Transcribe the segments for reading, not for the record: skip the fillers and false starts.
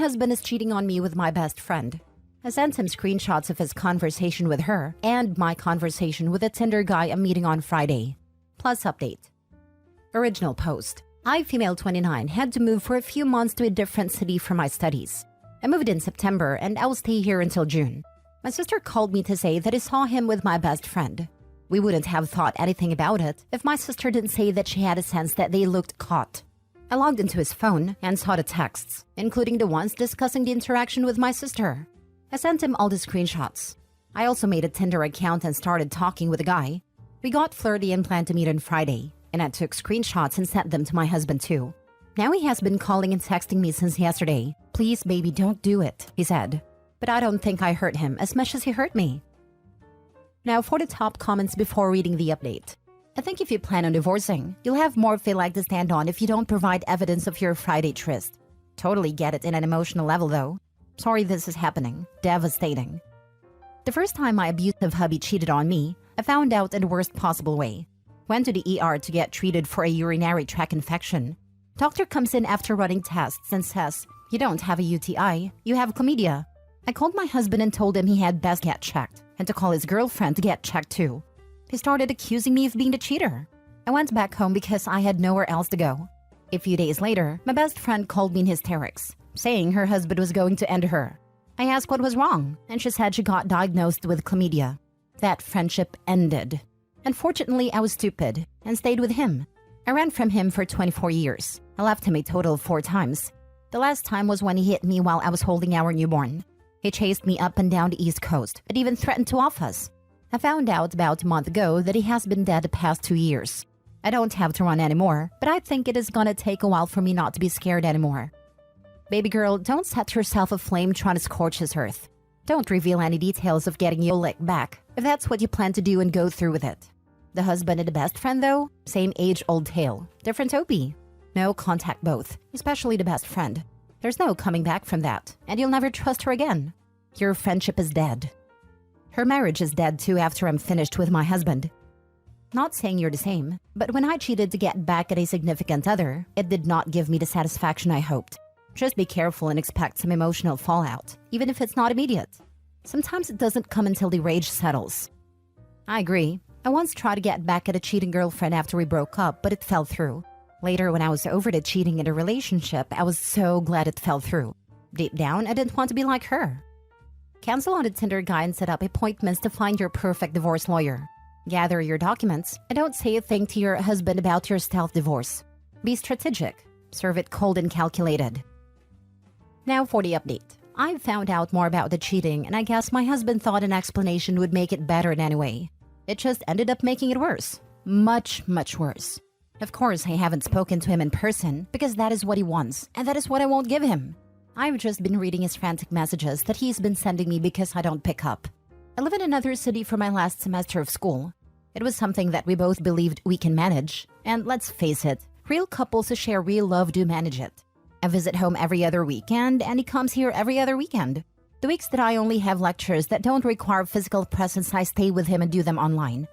husband is cheating on me with my best friend. I sent him screenshots of his conversation with her and my conversation with a Tinder guy I'm meeting on Friday. Plus update. Original post. I, female 29, had to move for a few months to a different city for my studies. I moved in September and I'll stay here until June. My sister called me to say that I saw him with my best friend. We wouldn't have thought anything about it if my sister didn't say that she had a sense that they looked caught. I logged into his phone and saw the texts, including the ones discussing the interaction with my sister. I sent him all the screenshots. I also made a Tinder account and started talking with the guy. We got flirty and planned to meet on Friday, and I took screenshots and sent them to my husband too. Now he has been calling and texting me since yesterday. "Please, baby, don't do it," he said. But I don't think I hurt him as much as he hurt me. Now for the top comments before reading the update. I think if you plan on divorcing, you'll have more feel like to stand on if you don't provide evidence of your Friday tryst. Totally get it in an emotional level though. Sorry this is happening. Devastating. The first time my abusive hubby cheated on me, I found out in the worst possible way. Went to the ER to get treated for a urinary tract infection. Doctor comes in after running tests and says, "You don't have a UTI, you have chlamydia." I called my husband and told him he had best get checked, and to call his girlfriend to get checked too. He started accusing me of being the cheater. I went back home because I had nowhere else to go. A few days later, my best friend called me in hysterics, saying her husband was going to end her. I asked what was wrong, and she said she got diagnosed with chlamydia. That friendship ended. Unfortunately, I was stupid and stayed with him. I ran from him for 24 years. I left him a total of 4 times. The last time was when he hit me while I was holding our newborn. He chased me up and down the East Coast and even threatened to off us. I found out about a month ago that he has been dead the past 2 years. I don't have to run anymore, but I think it is gonna take a while for me not to be scared anymore. Baby girl, don't set yourself aflame trying to scorch his earth. Don't reveal any details of getting your lick back, if that's what you plan to do, and go through with it. The husband and the best friend though? Same age-old tale. Different OP. No, contact both, especially the best friend. There's no coming back from that, and you'll never trust her again. Your friendship is dead. Her marriage is dead too after I'm finished with my husband. Not saying you're the same, but when I cheated to get back at a significant other, it did not give me the satisfaction I hoped. Just be careful and expect some emotional fallout, even if it's not immediate. Sometimes it doesn't come until the rage settles. I agree. I once tried to get back at a cheating girlfriend after we broke up, but it fell through. Later, when I was over the cheating in a relationship, I was so glad it fell through. Deep down, I didn't want to be like her. Cancel on a Tinder guy and set up appointments to find your perfect divorce lawyer. Gather your documents and don't say a thing to your husband about your stealth divorce. Be strategic. Serve it cold and calculated. Now for the update. I found out more about the cheating, and I guess my husband thought an explanation would make it better in any way. It just ended up making it worse. Much, much worse. Of course, I haven't spoken to him in person because that is what he wants, and that is what I won't give him. I've just been reading his frantic messages that he's been sending me because I don't pick up. I live in another city for my last semester of school. It was something that we both believed we can manage, and let's face it, real couples who share real love do manage it. I visit home every other weekend, and he comes here every other weekend. The weeks that I only have lectures that don't require physical presence, I stay with him and do them online.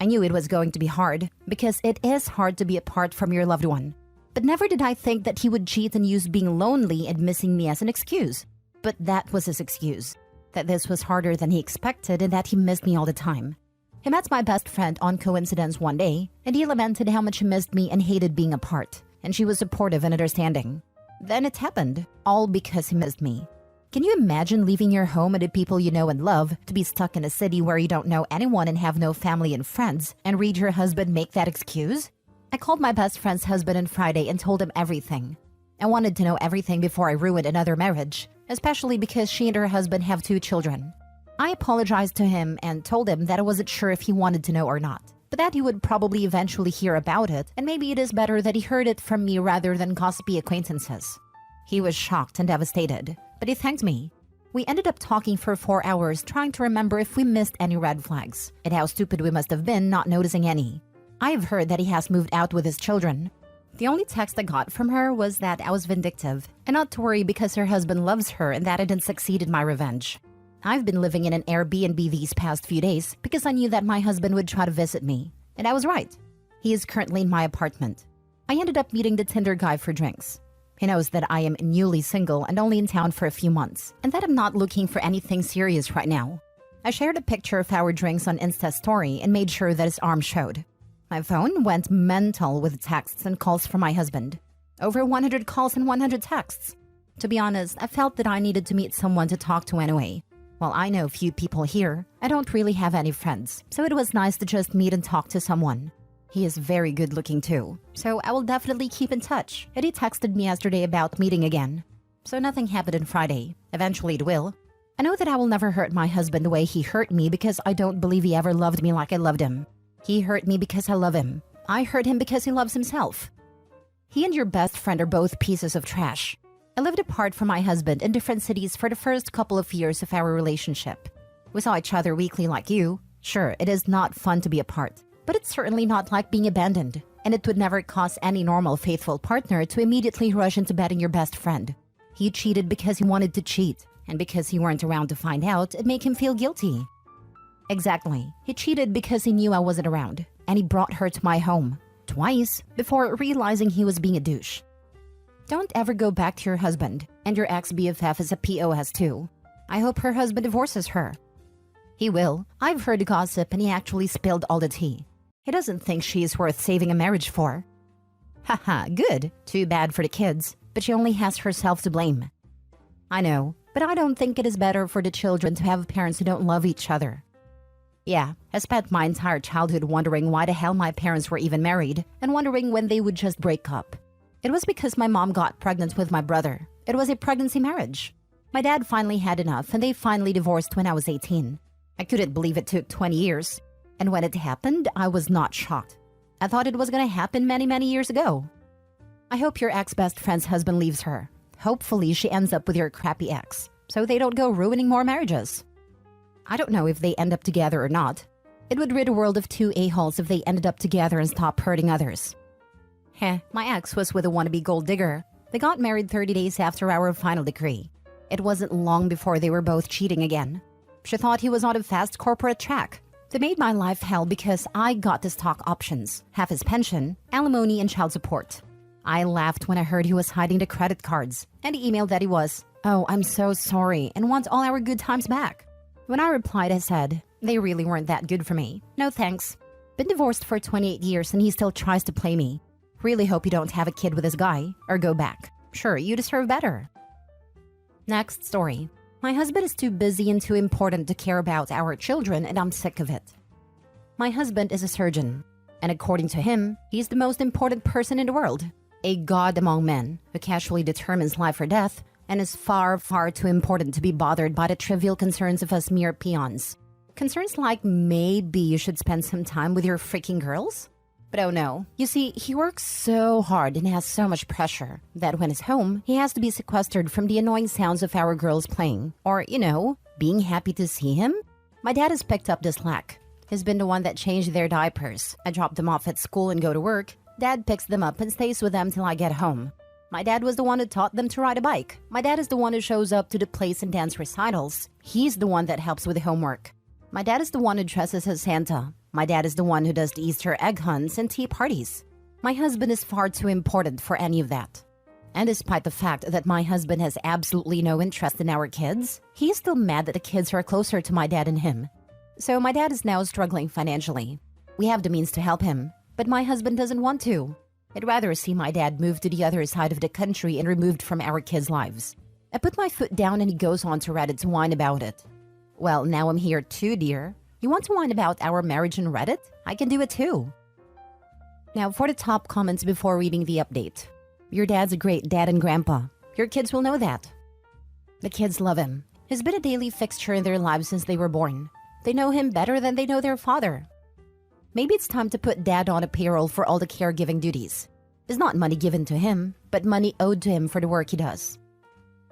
I knew it was going to be hard, because it is hard to be apart from your loved one. But never did I think that he would cheat and use being lonely and missing me as an excuse. But that was his excuse. That this was harder than he expected and that he missed me all the time. He met my best friend on coincidence one day, and he lamented how much he missed me and hated being apart, and she was supportive and understanding. Then it happened, all because he missed me. Can you imagine leaving your home and the people you know and love to be stuck in a city where you don't know anyone and have no family and friends, and read your husband make that excuse? I called my best friend's husband on Friday and told him everything. I wanted to know everything before I ruined another marriage, especially because she and her husband have 2 children. I apologized to him and told him that I wasn't sure if he wanted to know or not, but that he would probably eventually hear about it, and maybe it is better that he heard it from me rather than gossipy acquaintances. He was shocked and devastated, but he thanked me. We ended up talking for 4 hours trying to remember if we missed any red flags, and how stupid we must have been not noticing any. I've heard that he has moved out with his children. The only text I got from her was that I was vindictive, and not to worry because her husband loves her and that I didn't succeed in my revenge. I've been living in an Airbnb these past few days because I knew that my husband would try to visit me, and I was right. He is currently in my apartment. I ended up meeting the Tinder guy for drinks. He knows that I am newly single and only in town for a few months, and that I'm not looking for anything serious right now. I shared a picture of our drinks on Insta story and made sure that his arm showed. My phone went mental with texts and calls from my husband. Over 100 calls and 100 texts. To be honest, I felt that I needed to meet someone to talk to anyway. While I know few people here, I don't really have any friends, so it was nice to just meet and talk to someone. He is very good looking too, so I will definitely keep in touch. And he texted me yesterday about meeting again. So nothing happened on Friday. Eventually it will. I know that I will never hurt my husband the way he hurt me because I don't believe he ever loved me like I loved him. He hurt me because I love him. I hurt him because he loves himself. He and your best friend are both pieces of trash. I lived apart from my husband in different cities for the first couple of years of our relationship. We saw each other weekly like you. Sure, it is not fun to be apart. But it's certainly not like being abandoned, and it would never cause any normal, faithful partner to immediately rush into betting your best friend. He cheated because he wanted to cheat, and because you weren't around to find out, it made him feel guilty. Exactly. He cheated because he knew I wasn't around, and he brought her to my home, twice, before realizing he was being a douche. Don't ever go back to your husband, and your ex-BFF is a POS too. I hope her husband divorces her. He will. I've heard gossip, and he actually spilled all the tea. He doesn't think she is worth saving a marriage for. Haha, good. Too bad for the kids, but she only has herself to blame. I know, but I don't think it is better for the children to have parents who don't love each other. Yeah, I spent my entire childhood wondering why the hell my parents were even married, and wondering when they would just break up. It was because my mom got pregnant with my brother. It was a pregnancy marriage. My dad finally had enough, and they finally divorced when I was 18. I couldn't believe it took 20 years. And when it happened, I was not shocked. I thought it was going to happen many, many years ago. I hope your ex-best friend's husband leaves her. Hopefully she ends up with your crappy ex, so they don't go ruining more marriages. I don't know if they end up together or not. It would rid the world of two a-holes if they ended up together and stopped hurting others. My ex was with a wannabe gold digger. They got married 30 days after our final decree. It wasn't long before they were both cheating again. She thought he was on a fast corporate track. They made my life hell because I got the stock options, half his pension, alimony, and child support. I laughed when I heard he was hiding the credit cards, and he emailed that he was, "Oh, I'm so sorry, and wants all our good times back." When I replied, I said, "They really weren't that good for me. No thanks. Been divorced for 28 years and he still tries to play me. Really hope you don't have a kid with this guy, or go back. Sure, you deserve better." Next story. My husband is too busy and too important to care about our children, and I'm sick of it. My husband is a surgeon, and according to him, he's the most important person in the world. A god among men who casually determines life or death, and is far, far too important to be bothered by the trivial concerns of us mere peons. Concerns like maybe you should spend some time with your freaking girls? But oh no, you see, he works so hard and has so much pressure that when he's home, he has to be sequestered from the annoying sounds of our girls playing. Or, being happy to see him. My dad has picked up the slack. He's been the one that changed their diapers. I drop them off at school and go to work. Dad picks them up and stays with them till I get home. My dad was the one who taught them to ride a bike. My dad is the one who shows up to the plays and dance recitals. He's the one that helps with the homework. My dad is the one who dresses as Santa. My dad is the one who does the Easter egg hunts and tea parties. My husband is far too important for any of that. And despite the fact that my husband has absolutely no interest in our kids, he is still mad that the kids are closer to my dad and him. So my dad is now struggling financially. We have the means to help him, but my husband doesn't want to. I'd rather see my dad move to the other side of the country and removed from our kids' lives. I put my foot down and he goes on to Reddit to whine about it. Well, now I'm here too, dear. You want to whine about our marriage on Reddit? I can do it too. Now for the top comments before reading the update. Your dad's a great dad and grandpa. Your kids will know that. The kids love him. He's been a daily fixture in their lives since they were born. They know him better than they know their father. Maybe it's time to put dad on a payroll for all the caregiving duties. It's not money given to him, but money owed to him for the work he does.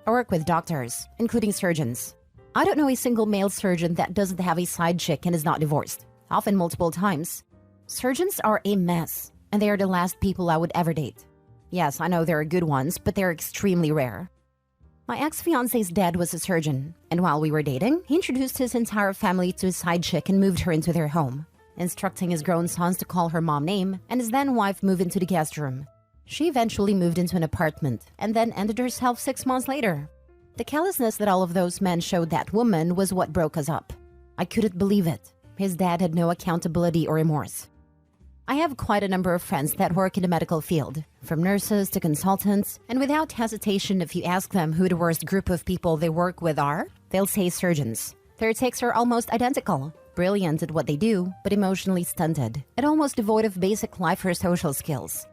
I work with doctors, including surgeons. I don't know a single male surgeon that doesn't have a side chick and is not divorced, often multiple times. Surgeons are a mess, and they are the last people I would ever date. Yes, I know there are good ones, but they're extremely rare. My ex-fiance's dad was a surgeon, and while we were dating, he introduced his entire family to his side chick and moved her into their home, instructing his grown sons to call her mom name, and his then wife move into the guest room. She eventually moved into an apartment and then ended herself 6 months later. The callousness that all of those men showed that woman was what broke us up. I couldn't believe it. His dad had no accountability or remorse. I have quite a number of friends that work in the medical field, from nurses to consultants, and without hesitation, if you ask them who the worst group of people they work with are, they'll say surgeons. Their takes are almost identical. Brilliant at what they do, but emotionally stunted, and almost devoid of basic life or social skills.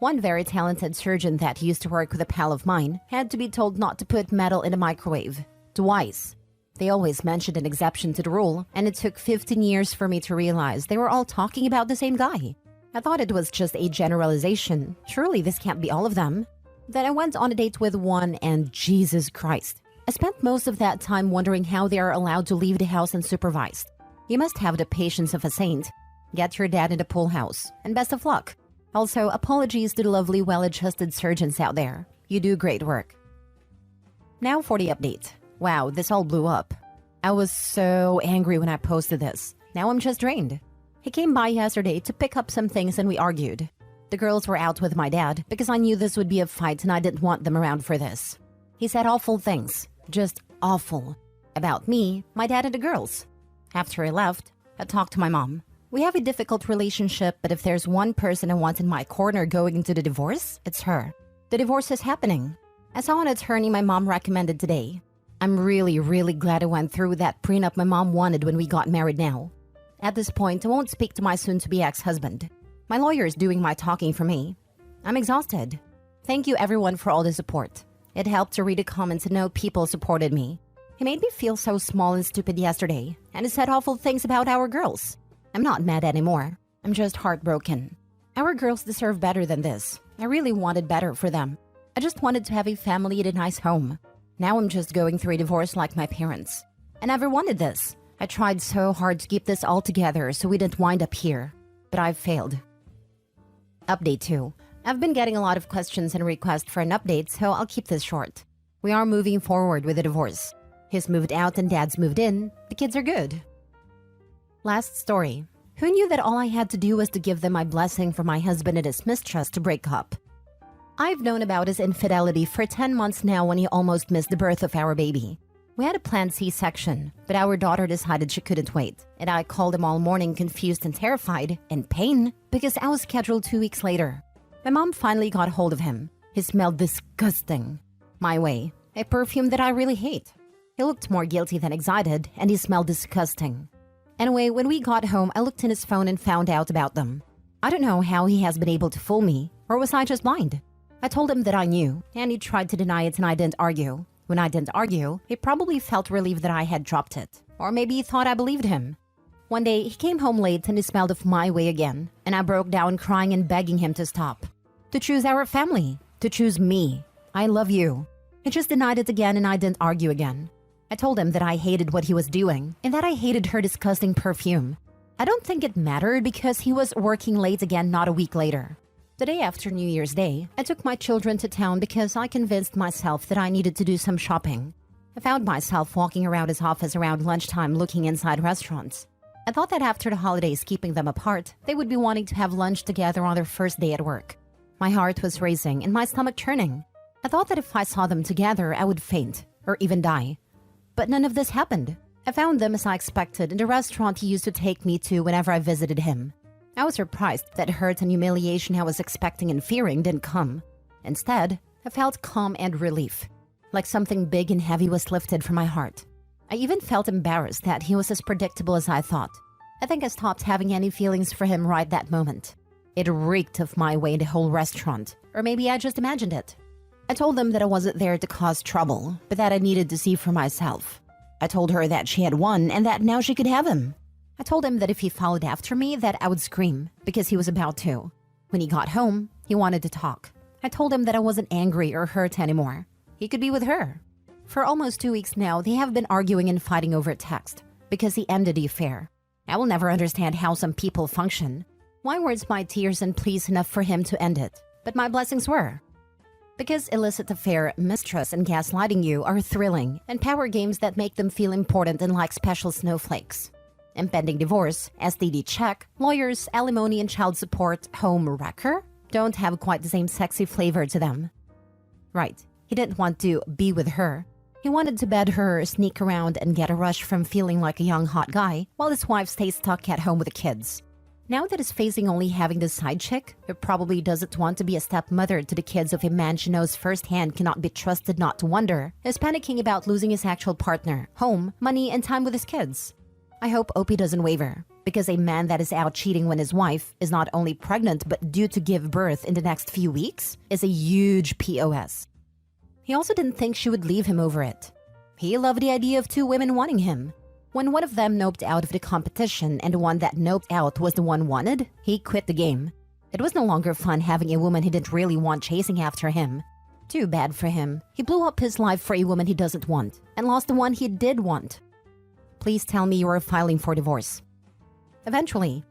One very talented surgeon that used to work with a pal of mine had to be told not to put metal in a microwave. Twice. They always mentioned an exception to the rule, and it took 15 years for me to realize they were all talking about the same guy. I thought it was just a generalization. Surely this can't be all of them. Then I went on a date with one, and Jesus Christ. I spent most of that time wondering how they are allowed to leave the house unsupervised. You must have the patience of a saint. Get your dad in the pool house, and best of luck. Also, apologies to the lovely, well-adjusted surgeons out there. You do great work. Now for the update. Wow, this all blew up. I was so angry when I posted this. Now I'm just drained. He came by yesterday to pick up some things and we argued. The girls were out with my dad because I knew this would be a fight and I didn't want them around for this. He said awful things, just awful, about me, my dad, and the girls. After he left, I talked to my mom. We have a difficult relationship, but if there's one person I want in my corner going into the divorce, it's her. The divorce is happening. I saw an attorney my mom recommended today. I'm really glad I went through that prenup my mom wanted when we got married now. At this point, I won't speak to my soon-to-be ex-husband. My lawyer is doing my talking for me. I'm exhausted. Thank you everyone for all the support. It helped to read the comments and know people supported me. He made me feel so small and stupid yesterday, and he said awful things about our girls. I'm not mad anymore. I'm just heartbroken. Our girls deserve better than this. I really wanted better for them. I just wanted to have a family and a nice home. Now I'm just going through a divorce like my parents. I never wanted this. I tried so hard to keep this all together so we didn't wind up here. But I've failed. Update 2. I've been getting a lot of questions and requests for an update, so I'll keep this short. We are moving forward with the divorce. He's moved out and dad's moved in. The kids are good. Last story. Who knew that all I had to do was to give them my blessing for my husband and his mistrust to break up? I've known about his infidelity for 10 months now when he almost missed the birth of our baby. We had a planned C-section, but our daughter decided she couldn't wait, and I called him all morning confused and terrified, in pain, because I was scheduled 2 weeks later. My mom finally got hold of him. He smelled disgusting. My way, a perfume that I really hate. He looked more guilty than excited, and he smelled disgusting. Anyway, when we got home, I looked in his phone and found out about them. I don't know how he has been able to fool me, or was I just blind? I told him that I knew, and he tried to deny it and I didn't argue. When I didn't argue, he probably felt relieved that I had dropped it. Or maybe he thought I believed him. One day, he came home late and he smelled of my way again, and I broke down crying and begging him to stop. To choose our family. To choose me. I love you. He just denied it again and I didn't argue again. I told him that I hated what he was doing and that I hated her disgusting perfume. I don't think it mattered because he was working late again not a week later. The day after New Year's Day, I took my children to town because I convinced myself that I needed to do some shopping. I found myself walking around his office around lunchtime looking inside restaurants. I thought that after the holidays keeping them apart, they would be wanting to have lunch together on their first day at work. My heart was racing and my stomach churning. I thought that if I saw them together, I would faint or even die. But none of this happened. I found them as I expected in the restaurant he used to take me to whenever I visited him. I was surprised that hurt and humiliation I was expecting and fearing didn't come. Instead, I felt calm and relief, like something big and heavy was lifted from my heart. I even felt embarrassed that he was as predictable as I thought. I think I stopped having any feelings for him right that moment. It reeked of my way in the whole restaurant, or maybe I just imagined it. I told them that I wasn't there to cause trouble, but that I needed to see for myself. I told her that she had won and that now she could have him. I told him that if he followed after me, that I would scream, because he was about to. When he got home, he wanted to talk. I told him that I wasn't angry or hurt anymore. He could be with her. For almost 2 weeks now, they have been arguing and fighting over text, because he ended the affair. I will never understand how some people function. Why weren't my tears and pleas enough for him to end it? But my blessings were. Because illicit affair, mistrust, and gaslighting you are thrilling and power games that make them feel important and like special snowflakes. Impending divorce, STD check, lawyers, alimony and child support, home wrecker? don't have quite the same sexy flavor to them. Right, he didn't want to be with her. He wanted to bed her, sneak around, and get a rush from feeling like a young hot guy while his wife stays stuck at home with the kids. Now that he's facing only having this side chick, who probably doesn't want to be a stepmother to the kids of a man she knows firsthand cannot be trusted not to wonder, is panicking about losing his actual partner, home, money, and time with his kids. I hope Opie doesn't waver, because a man that is out cheating when his wife is not only pregnant but due to give birth in the next few weeks is a huge POS. He also didn't think she would leave him over it. He loved the idea of two women wanting him. When one of them noped out of the competition and the one that noped out was the one wanted, he quit the game. It was no longer fun having a woman he didn't really want chasing after him. Too bad for him. He blew up his life for a woman he doesn't want and lost the one he did want. Please tell me you are filing for divorce. Eventually,